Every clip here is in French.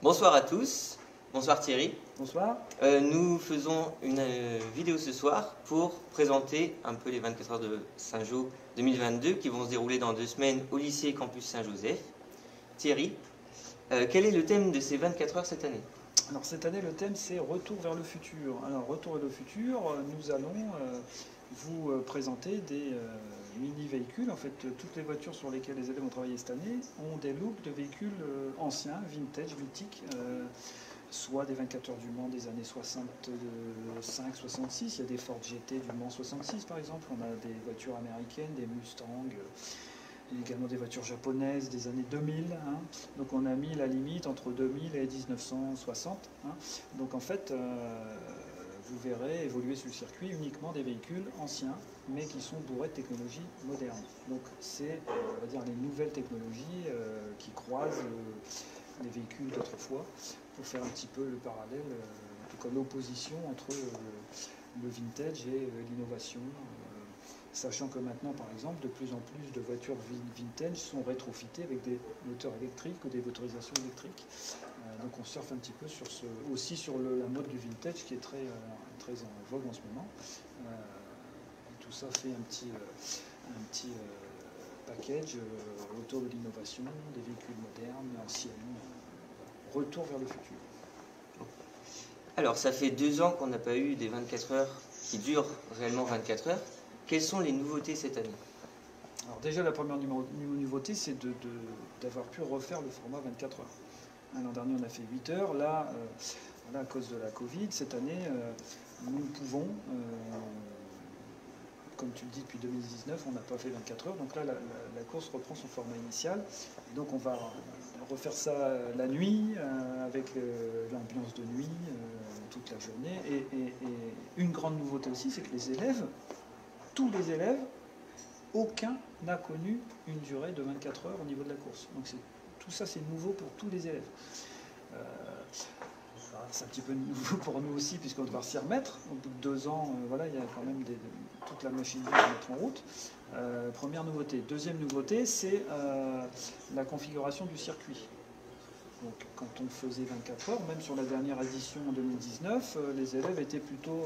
Bonsoir à tous, bonsoir Thierry. Bonsoir. Nous faisons une vidéo ce soir pour présenter un peu les 24 heures de Saint-Jo 2022 qui vont se dérouler dans 2 semaines au lycée Campus Saint-Joseph. Thierry, quel est le thème de ces 24 heures cette année? Alors cette année, le thème c'est Retour vers le futur. Alors Retour vers le futur, nous allons vous présenter des mini-véhicules. En fait, toutes les voitures sur lesquelles les élèves ont travaillé cette année ont des looks de véhicules anciens, vintage, mythiques, soit des 24 heures du Mans des années 65-66. Il y a des Ford GT du Mans 66 par exemple. On a des voitures américaines, des Mustang. Il y a également des voitures japonaises des années 2000. Donc on a mis la limite entre 2000 et 1960. Donc en fait, vous verrez évoluer sur le circuit uniquement des véhicules anciens, mais qui sont bourrés de technologies modernes. Donc c'est, on va dire, les nouvelles technologies qui croisent les véhicules d'autrefois, pour faire un petit peu le parallèle, en tout cas l'opposition entre le vintage et l'innovation. Sachant que maintenant, par exemple, de plus en plus de voitures vintage sont rétrofitées avec des moteurs électriques ou des motorisations électriques. Donc on surfe un petit peu sur aussi sur la mode du vintage qui est très en vogue en ce moment. Et tout ça fait un petit package autour de l'innovation, des véhicules modernes, anciens, retour vers le futur. Alors ça fait 2 ans qu'on n'a pas eu des 24 heures qui durent réellement 24 heures. Quelles sont les nouveautés cette année? Alors déjà, la première nouveauté, c'est d'avoir pu refaire le format 24 heures. L'an dernier, on a fait 8 heures. Là, à cause de la Covid, cette année, nous pouvons, comme tu le dis, depuis 2019, on n'a pas fait 24 heures. Donc là, la course reprend son format initial. Et donc on va refaire ça la nuit, avec l'ambiance de nuit, toute la journée. Et une grande nouveauté aussi, c'est que les élèves, tous les élèves, aucun n'a connu une durée de 24 heures au niveau de la course. Donc tout ça, c'est nouveau pour tous les élèves. C'est un petit peu nouveau pour nous aussi, puisqu'on va devoir s'y remettre. Au bout de 2 ans, voilà, il y a quand même toute la machinerie à mettre en route. Première nouveauté. Deuxième nouveauté, c'est la configuration du circuit. Donc, quand on faisait 24 heures, même sur la dernière édition en 2019, les élèves étaient plutôt,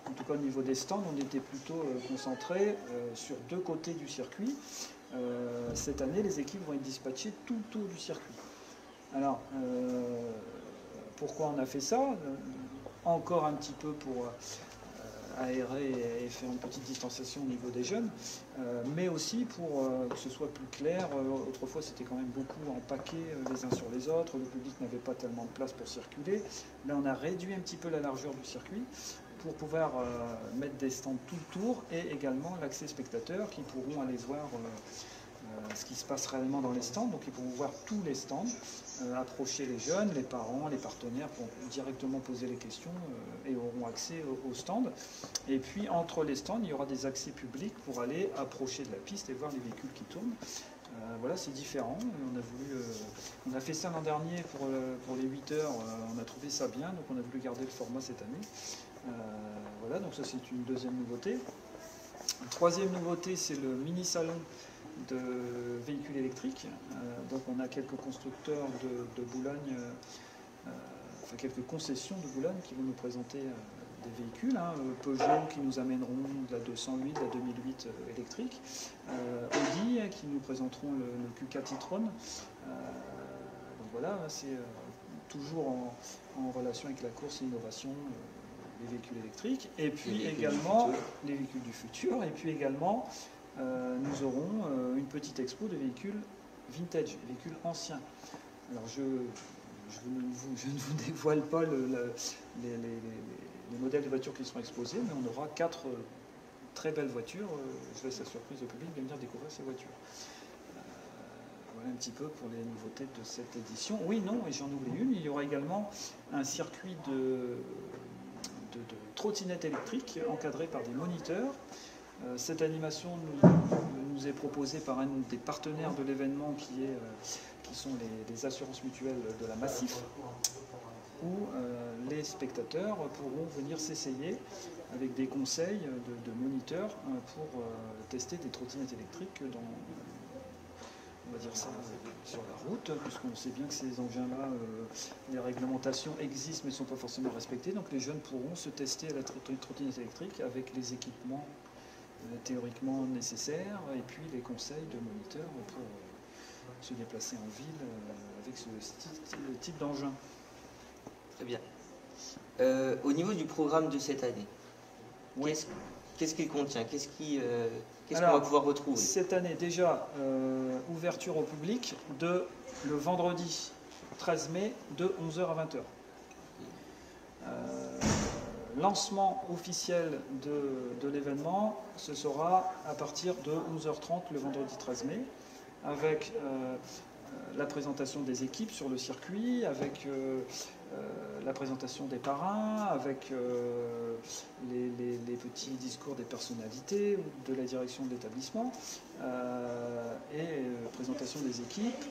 en tout cas au niveau des stands, on était plutôt concentrés sur 2 côtés du circuit. Cette année, les équipes vont être dispatchées tout autour du circuit. Alors, pourquoi on a fait ça? Encore un petit peu pour aérer et faire une petite distanciation au niveau des jeunes, mais aussi pour que ce soit plus clair. Autrefois, c'était quand même beaucoup empaqué les uns sur les autres, le public n'avait pas tellement de place pour circuler. Là, on a réduit un petit peu la largeur du circuit pour pouvoir mettre des stands tout le tour, et également l'accès spectateurs qui pourront aller voir ce qui se passe réellement dans les stands. Donc ils pourront voir tous les stands, approcher les jeunes, les parents, les partenaires pour directement poser les questions et auront accès aux stands. Et puis entre les stands, il y aura des accès publics pour aller approcher de la piste et voir les véhicules qui tournent. Voilà, c'est différent. On a fait ça l'an dernier pour les 8 heures, on a trouvé ça bien, donc on a voulu garder le format cette année. Voilà, donc ça c'est une deuxième nouveauté. Une troisième nouveauté, c'est le mini-salon de véhicules électriques. Donc on a quelques constructeurs de Boulogne, enfin quelques concessions de Boulogne qui vont nous présenter des véhicules. Peugeot qui nous amèneront de la 208, de la 2008 électrique. Audi qui nous présenteront le Q4 e-tron. Donc voilà, c'est toujours en relation avec la course et l'innovation. Les véhicules électriques, et puis également les véhicules du futur, et puis également nous aurons une petite expo de véhicules vintage, véhicules anciens. Alors je ne vous dévoile pas les modèles de voitures qui seront exposés, mais on aura 4 très belles voitures. Je laisse la surprise au public de venir découvrir ces voitures. Voilà un petit peu pour les nouveautés de cette édition. Oui, non, et j'en oublie une, il y aura également un circuit de trottinettes électriques encadrées par des moniteurs. Cette animation nous est proposée par un des partenaires de l'événement qui sont les assurances mutuelles de la Massif, où les spectateurs pourront venir s'essayer avec des conseils de moniteurs pour tester des trottinettes électriques on va dire ça, sur la route, puisqu'on sait bien que ces engins-là, les réglementations existent mais ne sont pas forcément respectées. Donc les jeunes pourront se tester à la trottinette électrique avec les équipements théoriquement nécessaires et puis les conseils de moniteurs pour se déplacer en ville avec ce type d'engin. Très bien. Au niveau du programme de cette année, Oui. Qu'est-ce qu'il contient? Qu'est-ce qu'on va pouvoir retrouver? Cette année, déjà, ouverture au public le vendredi 13 mai de 11h à 20h. Lancement officiel de l'événement, ce sera à partir de 11h30 le vendredi 13 mai, avec la présentation des équipes sur le circuit, avec la présentation des parrains, avec les petits discours des personnalités de la direction de l'établissement et présentation des équipes.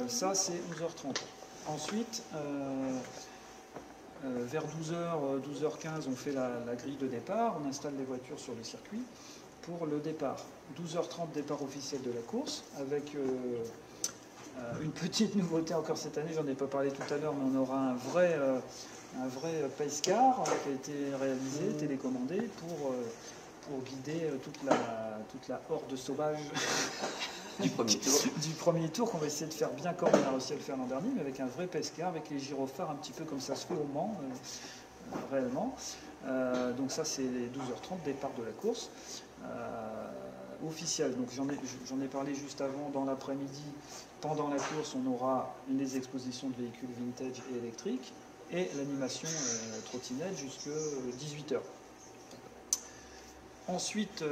Ça, c'est 11h30. Ensuite, vers 12h, 12h15, on fait la grille de départ, on installe les voitures sur le circuit pour le départ. 12h30, départ officiel de la course, avec une petite nouveauté encore cette année, j'en ai pas parlé tout à l'heure, mais on aura un vrai pace car qui a été réalisé, télécommandé pour guider toute la horde sauvage du premier tour qu'on va essayer de faire bien comme on a réussi à le faire l'an dernier, mais avec un vrai pace car, avec les gyrophares un petit peu comme ça se fait au Mans réellement. Donc ça c'est les 12h30, départ de la course. Officielle, donc j'en ai parlé juste avant, dans l'après-midi, pendant la course, on aura les expositions de véhicules vintage et électriques et l'animation trottinette jusqu'à 18h. Ensuite,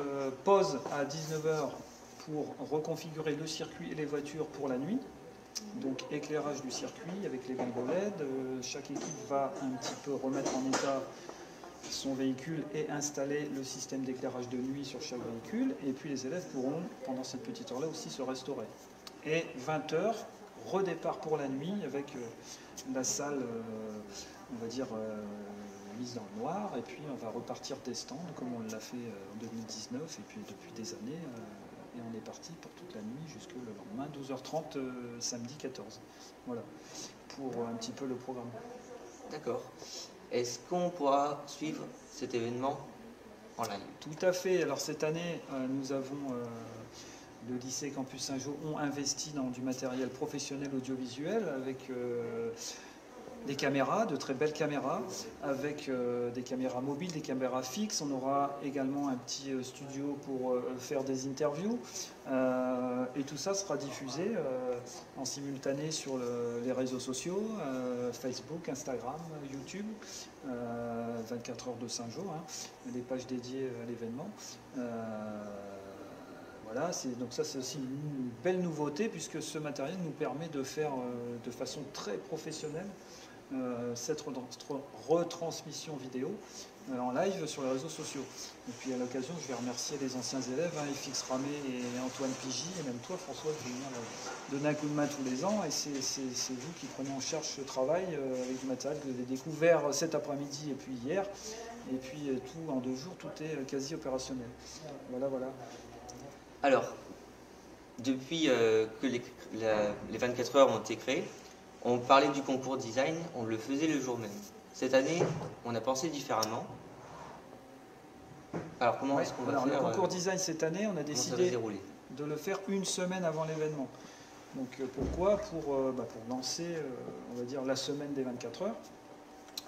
pause à 19h pour reconfigurer le circuit et les voitures pour la nuit. Donc éclairage du circuit avec les lampes LED. Chaque équipe va un petit peu remettre en état son véhicule et installer le système d'éclairage de nuit sur chaque véhicule. Et puis les élèves pourront, pendant cette petite heure-là, aussi se restaurer. Et 20h, redépart pour la nuit avec la salle, on va dire, mise dans le noir. Et puis on va repartir des stands, comme on l'a fait en 2019 et puis depuis des années. Et on est parti pour toute la nuit jusqu'au lendemain, 12h30, samedi 14. Voilà, pour un petit peu le programme. D'accord. Est-ce qu'on pourra suivre cet événement en live? Tout à fait. Alors cette année, nous avons, le lycée Campus Saint-Jean ont investi dans du matériel professionnel audiovisuel avec des caméras, de très belles caméras, avec des caméras mobiles, des caméras fixes. On aura également un petit studio pour faire des interviews. Et tout ça sera diffusé en simultané sur les réseaux sociaux, Facebook, Instagram, YouTube, 24 heures de Saint-Jean, les pages dédiées à l'événement. Voilà, donc ça c'est aussi une belle nouveauté puisque ce matériel nous permet de faire de façon très professionnelle cette retransmission vidéo en live sur les réseaux sociaux. Et puis à l'occasion, je vais remercier les anciens élèves, FX Ramé et Antoine Pigy, et même toi François, qui venir donner un coup de main tous les ans. Et c'est vous qui prenez en charge ce travail avec du matériel que vous avez découvert cet après-midi et puis hier. Et puis tout en 2 jours, tout est quasi opérationnel. Voilà, voilà. Alors, depuis que les 24 heures ont été créées, on parlait du concours design, on le faisait le jour même. Cette année, on a pensé différemment. Alors, comment est-ce qu'on va faire le concours design cette année, on a décidé de le faire une semaine avant l'événement. Donc, pourquoi? Pour lancer, on va dire, la semaine des 24 heures.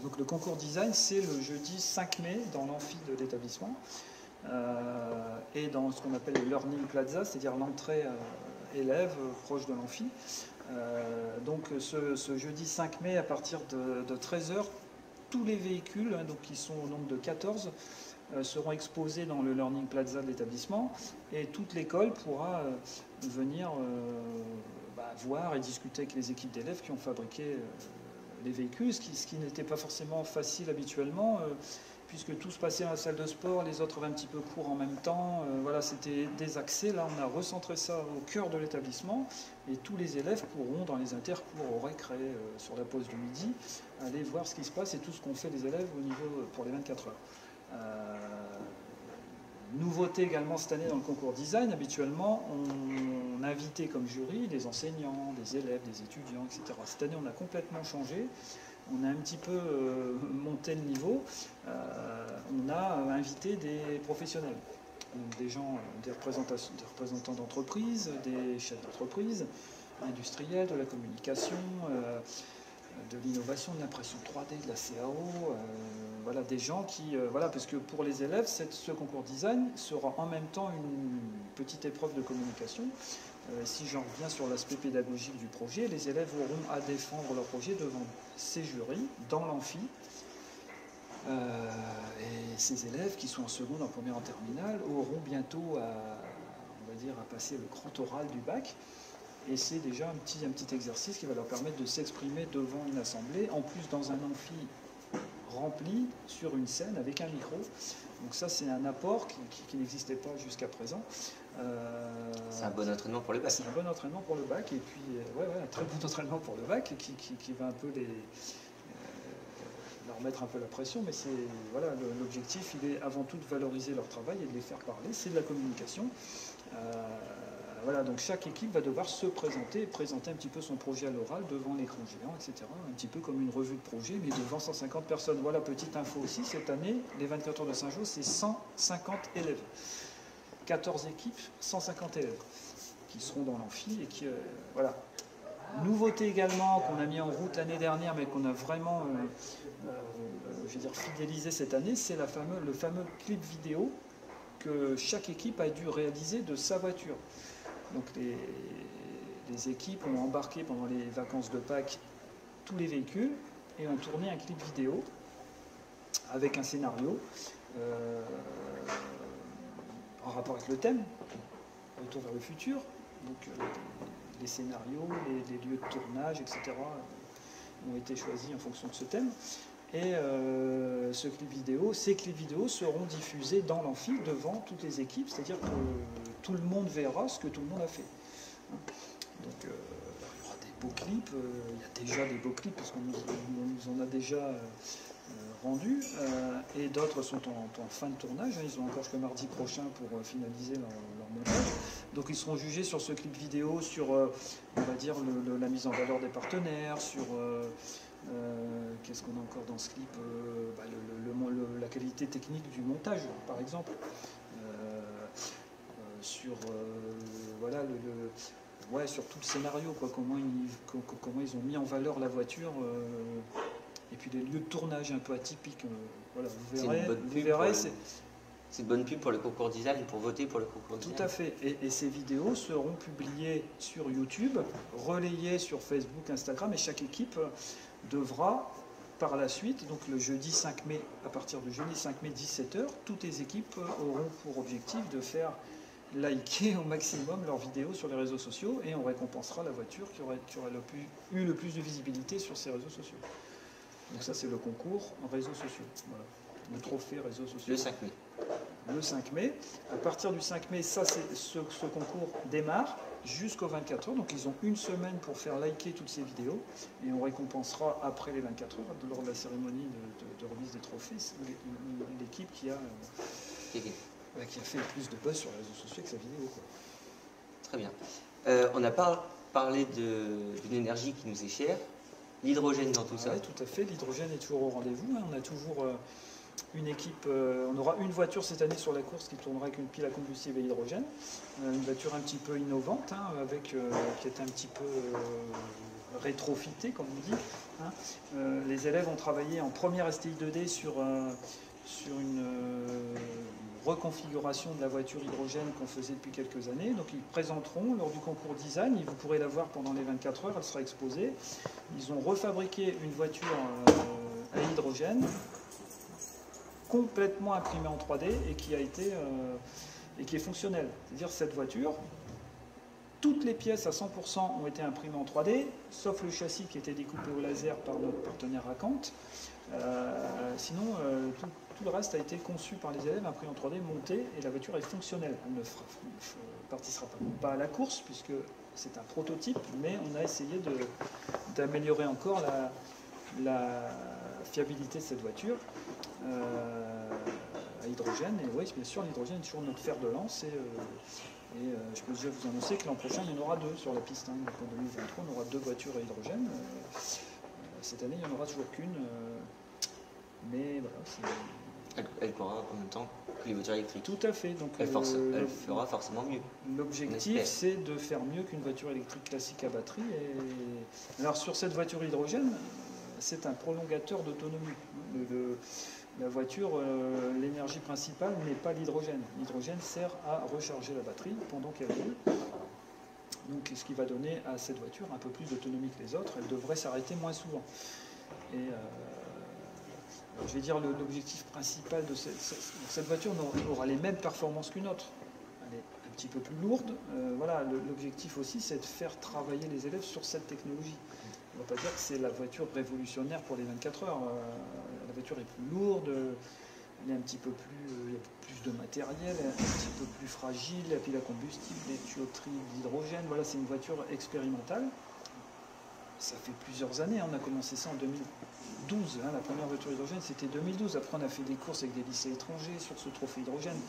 Donc, le concours design, c'est le jeudi 5 mai dans l'amphi de l'établissement et dans ce qu'on appelle le Learning Plaza, c'est-à-dire l'entrée élève proche de l'amphi. Donc ce jeudi 5 mai à partir de 13h, tous les véhicules, donc qui sont au nombre de 14, seront exposés dans le Learning Plaza de l'établissement et toute l'école pourra venir voir et discuter avec les équipes d'élèves qui ont fabriqué les véhicules, ce qui n'était pas forcément facile habituellement puisque tout se passait dans la salle de sport, les autres avaient un petit peu cours en même temps. Voilà, c'était désaxé. Là, on a recentré ça au cœur de l'établissement et tous les élèves pourront, dans les intercours au récré, sur la pause du midi, aller voir ce qui se passe et tout ce qu'ont fait les élèves au niveau pour les 24 heures. Nouveauté également cette année dans le concours design, habituellement on invitait comme jury des enseignants, des élèves, des étudiants, etc. Cette année on a complètement changé, on a un petit peu monté le niveau, on a invité des professionnels, donc des gens, des représentants d'entreprises, des chefs d'entreprise, industriels, de la communication, de l'innovation, de l'impression 3D, de la CAO, voilà, des gens qui... voilà, parce que pour les élèves, ce concours design sera en même temps une petite épreuve de communication. Si j'en reviens sur l'aspect pédagogique du projet, les élèves auront à défendre leur projet devant ces jurys, dans l'amphi. Et ces élèves qui sont en seconde, en première, en terminale, auront bientôt on va dire, à passer le grand oral du bac. Et c'est déjà un petit exercice qui va leur permettre de s'exprimer devant une assemblée, en plus dans un amphi rempli sur une scène avec un micro. Donc ça, c'est un apport qui n'existait pas jusqu'à présent. C'est un bon entraînement pour le bac. C'est un bon entraînement pour le bac, et puis un très bon entraînement pour le bac, qui va un peu leur mettre un peu la pression, mais c'est voilà, l'objectif, il est avant tout de valoriser leur travail et de les faire parler. C'est de la communication. Voilà, donc chaque équipe va devoir se présenter un petit peu son projet à l'oral devant l'écran géant, etc. Un petit peu comme une revue de projet, mais devant 150 personnes. Voilà, petite info aussi, cette année, les 24 heures de Saint-Jean, c'est 150 élèves. 14 équipes, 150 élèves qui seront dans l'amphi et qui... voilà. Nouveauté également qu'on a mis en route l'année dernière, mais qu'on a vraiment je veux dire, fidélisé cette année, c'est le fameux clip vidéo que chaque équipe a dû réaliser de sa voiture. Donc les équipes ont embarqué pendant les vacances de Pâques tous les véhicules et ont tourné un clip vidéo avec un scénario en rapport avec le thème, Retour vers le futur. Donc les scénarios, les lieux de tournage, etc. ont été choisis en fonction de ce thème. Et ces clips vidéo seront diffusés dans l'amphi devant toutes les équipes, c'est-à-dire que tout le monde verra ce que tout le monde a fait. Donc il y aura des beaux clips, il y a déjà des beaux clips parce qu'on nous en a déjà rendus, et d'autres sont en fin de tournage, ils ont encore jusqu'à mardi prochain pour finaliser leur montage. Donc ils seront jugés sur ce clip vidéo, sur on va dire la mise en valeur des partenaires, sur... qu'est-ce qu'on a encore dans ce clip, la qualité technique du montage, par exemple, sur voilà sur tout le scénario, quoi, comment ils ont mis en valeur la voiture, et puis les lieux de tournage un peu atypiques. Voilà, vous verrez, c'est une bonne pub pour le concours design, pour voter pour le concours design. Tout à fait. Et ces vidéos seront publiées sur YouTube, relayées sur Facebook, Instagram, et chaque équipe devra, par la suite, donc le jeudi 5 mai, à partir du jeudi 5 mai 17h, toutes les équipes auront pour objectif de faire liker au maximum leurs vidéos sur les réseaux sociaux, et on récompensera la voiture qui aura eu le plus de visibilité sur ces réseaux sociaux. Donc ça, c'est le concours en réseaux sociaux. Voilà. Le trophée réseaux sociaux. Le 5 mai. Le 5 mai. À partir du 5 mai, ça, ce concours démarre jusqu'aux 24 heures. Donc ils ont une semaine pour faire liker toutes ces vidéos. Et on récompensera après les 24 heures, lors de la cérémonie de remise des trophées, l'équipe qui a fait le plus de buzz sur les réseaux sociaux avec sa vidéo, quoi. Très bien. On n'a pas parlé d'une énergie qui nous est chère, l'hydrogène dans tout ça. Oui, tout à fait. L'hydrogène est toujours au rendez-vous. On a toujours une équipe, on aura une voiture cette année sur la course qui tournera avec une pile à combustible et hydrogène. Une voiture un petit peu innovante, qui est un petit peu rétrofitée, comme on dit. Les élèves ont travaillé en première STI 2D sur une reconfiguration de la voiture hydrogène qu'on faisait depuis quelques années. Donc ils présenteront lors du concours design, vous pourrez la voir pendant les 24 heures, elle sera exposée. Ils ont refabriqué une voiture à hydrogène, complètement imprimée en 3D et qui est fonctionnelle. C'est-à-dire cette voiture, toutes les pièces à 100% ont été imprimées en 3D, sauf le châssis qui était découpé au laser par notre partenaire Racant. Sinon, tout le reste a été conçu par les élèves, imprimé en 3D, monté, et la voiture est fonctionnelle. Elle ne participera pas à la course, puisque c'est un prototype, mais on a essayé d'améliorer encore la fiabilité de cette voiture. hydrogène. Et oui, bien sûr, l'hydrogène est toujours notre fer de lance. Je peux déjà vous annoncer que l'an prochain, il y en aura 2 sur la piste. Donc en 2023, on aura 2 voitures à hydrogène. Cette année, il n'y en aura toujours qu'une. Mais voilà. Elle courra en même temps que les voitures électriques. Tout à fait. Donc, elle fera forcément mieux. L'objectif, c'est de faire mieux qu'une voiture électrique classique à batterie. Alors sur cette voiture hydrogène, c'est un prolongateur d'autonomie. La voiture, l'énergie principale n'est pas l'hydrogène. L'hydrogène sert à recharger la batterie pendant qu'elle roule. Donc, ce qui va donner à cette voiture un peu plus d'autonomie que les autres. Elle devrait s'arrêter moins souvent. Je vais dire l'objectif principal de cette voiture aura les mêmes performances qu'une autre. Elle est un petit peu plus lourde. Voilà, l'objectif aussi, c'est de faire travailler les élèves sur cette technologie. On ne va pas dire que c'est la voiture révolutionnaire pour les 24 heures. La voiture est plus lourde, elle est un petit peu plus, il y a plus de matériel, elle est un petit peu plus fragile, la pile à combustible, les tuyauteries d'hydrogène. Voilà, c'est une voiture expérimentale. Ça fait plusieurs années, on a commencé ça en 2012. La première voiture hydrogène, c'était 2012. Après, on a fait des courses avec des lycées étrangers sur ce trophée hydrogène,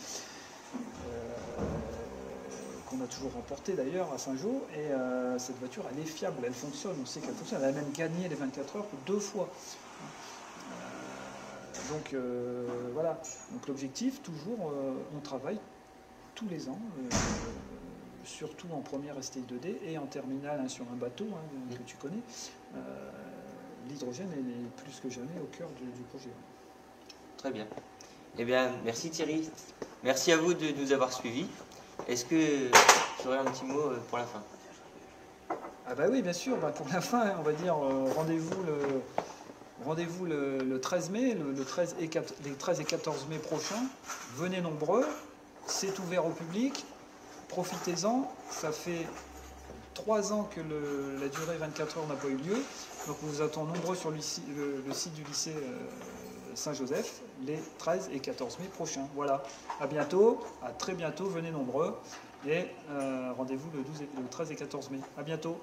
qu'on a toujours remporté d'ailleurs à Saint-Jean. Et cette voiture, elle est fiable, elle fonctionne. On sait qu'elle fonctionne. Elle a même gagné les 24 heures 2 fois. Voilà. Donc l'objectif, toujours, on travaille tous les ans. Surtout en première STI 2D et en terminale sur un bateau que tu connais, l'hydrogène est plus que jamais au cœur du projet. Très bien. Eh bien, merci Thierry. Merci à vous de nous avoir suivis. Est-ce que j'aurais un petit mot pour la fin? Ah bah oui, bien sûr. Pour la fin, on va dire rendez-vous le 13 mai, les 13 et 14 mai prochains. Venez nombreux. C'est ouvert au public. Profitez-en, ça fait 3 ans que la durée 24 heures n'a pas eu lieu, donc on vous attend nombreux sur le site du lycée Saint-Joseph les 13 et 14 mai prochains. Voilà, à bientôt, à très bientôt, venez nombreux et rendez-vous le 13 et 14 mai. À bientôt.